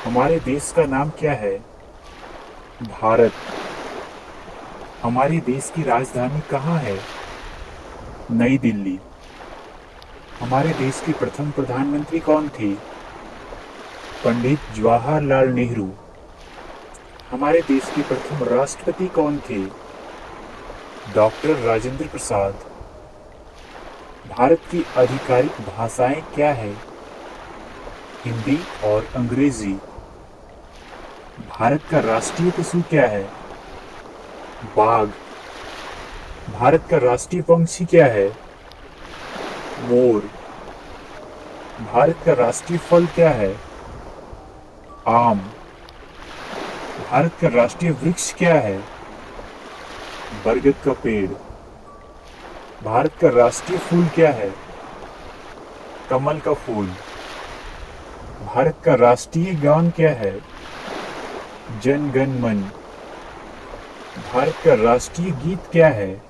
हमारे देश का नाम क्या है? भारत। हमारे देश की राजधानी कहाँ है? नई दिल्ली। हमारे देश के प्रथम प्रधानमंत्री कौन थे? पंडित जवाहरलाल नेहरू। हमारे देश के प्रथम राष्ट्रपति कौन थे? डॉक्टर राजेंद्र प्रसाद। भारत की आधिकारिक भाषाएं क्या है? हिंदी और अंग्रेजी। भारत का राष्ट्रीय पशु क्या है? बाघ। भारत का राष्ट्रीय पंछी क्या है? मोर। भारत का राष्ट्रीय फल क्या है? आम। भारत का राष्ट्रीय वृक्ष क्या है? बरगद का पेड़। भारत का राष्ट्रीय फूल क्या है? कमल का फूल। भारत का राष्ट्रीय गान क्या है? जन गण मन। भारत का राष्ट्रीय गीत क्या है?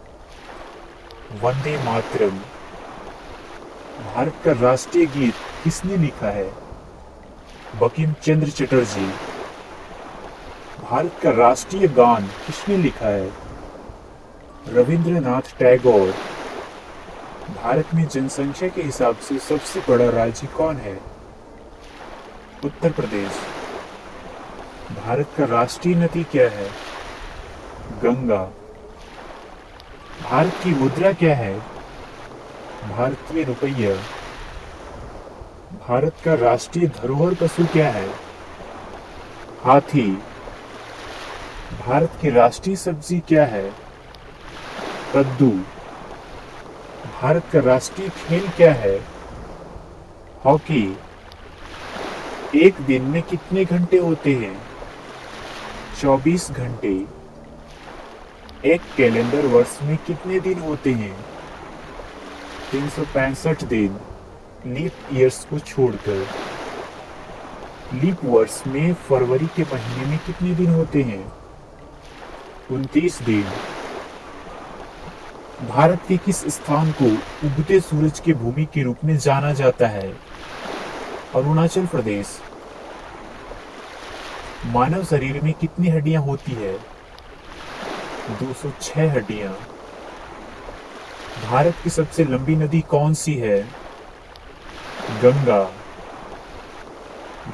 वंदे मातरम। भारत का राष्ट्रीय गीत किसने लिखा है? बंकिम चंद्र चटर्जी। भारत का राष्ट्रीय गान किसने लिखा है? रविंद्रनाथ टैगोर। भारत में जनसंख्या के हिसाब से सबसे बड़ा राज्य कौन है? उत्तर प्रदेश। भारत का राष्ट्रीय नदी क्या है? गंगा। भारत की मुद्रा क्या है? भारतीय रुपया। भारत का राष्ट्रीय धरोहर पशु क्या है? हाथी। भारत की राष्ट्रीय सब्जी क्या है? कद्दू। भारत का राष्ट्रीय खेल क्या है? हॉकी। एक दिन में कितने घंटे होते हैं? 24 घंटे। एक कैलेंडर वर्ष में कितने दिन होते हैं? 365 दिन, लीप ईयर्स को छोड़कर। लीप वर्ष में फरवरी के महीने में कितने दिन होते हैं? 29 दिन। भारत के किस स्थान को उगते सूरज की भूमि के रूप में जाना जाता है? अरुणाचल प्रदेश। मानव शरीर में कितनी हड्डियां होती है? 206 हड्डियां। भारत की सबसे लंबी नदी कौन सी है? गंगा।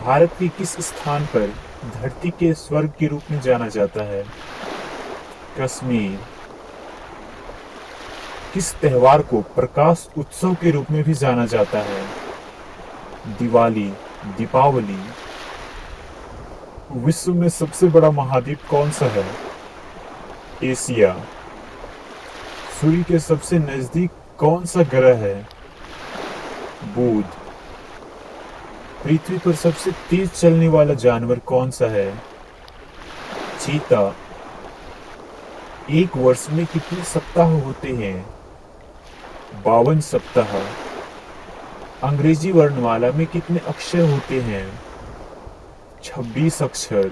भारत के किस स्थान पर धरती के स्वर्ग के रूप में जाना जाता है? कश्मीर। किस त्योहार को प्रकाश उत्सव के रूप में भी जाना जाता है? दिवाली, दीपावली। विश्व में सबसे बड़ा महाद्वीप कौन सा है? एशिया। सूर्य के सबसे नजदीक कौन सा ग्रह है? बुध। पृथ्वी पर सबसे तेज चलने वाला जानवर कौन सा है? चीता। एक वर्ष में कितने सप्ताह होते हैं? 52 सप्ताह। अंग्रेजी वर्णमाला में कितने अक्षर होते हैं? 26 अक्षर।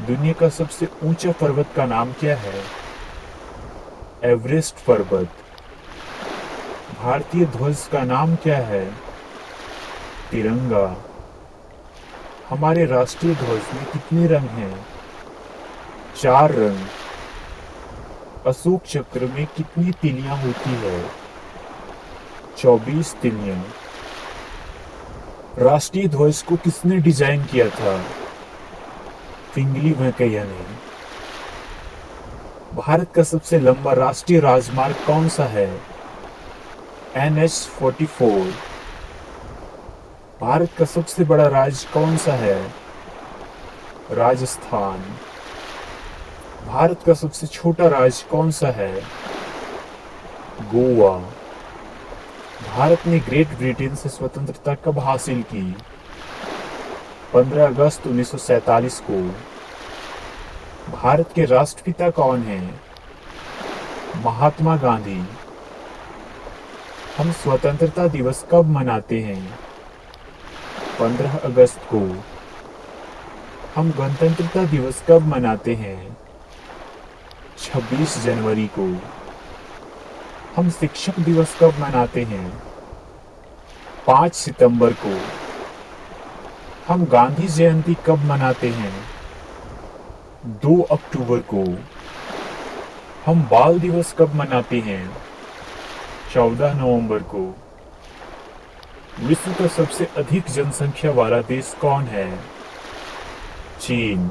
दुनिया का सबसे ऊंचा पर्वत का नाम क्या है? एवरेस्ट पर्वत। भारतीय ध्वज का नाम क्या है? तिरंगा। हमारे राष्ट्रीय ध्वज में कितने रंग हैं? 4 रंग। अशोक चक्र में कितनी तिलियां होती है? 24 तिलियां। राष्ट्रीय ध्वज को किसने डिजाइन किया था? पिंगली वेंकैया ने। भारत का सबसे लंबा राष्ट्रीय राजमार्ग कौन सा है? NH-44। भारत का सबसे बड़ा राज्य कौन सा है? राजस्थान। भारत का सबसे छोटा राज्य कौन सा है? गोवा। भारत ने ग्रेट ब्रिटेन से स्वतंत्रता कब हासिल की? 15 अगस्त 1947 को। भारत के राष्ट्रपिता कौन हैं? महात्मा गांधी। हम स्वतंत्रता दिवस कब मनाते हैं? 15 अगस्त को। हम गणतंत्रता दिवस कब मनाते हैं? 26 जनवरी को। हम शिक्षक दिवस कब मनाते हैं? 5 सितंबर को। हम गांधी जयंती कब मनाते हैं? 2 अक्टूबर को। हम बाल दिवस कब मनाते हैं? 14 नवंबर को। विश्व का सबसे अधिक जनसंख्या वाला देश कौन है? चीन।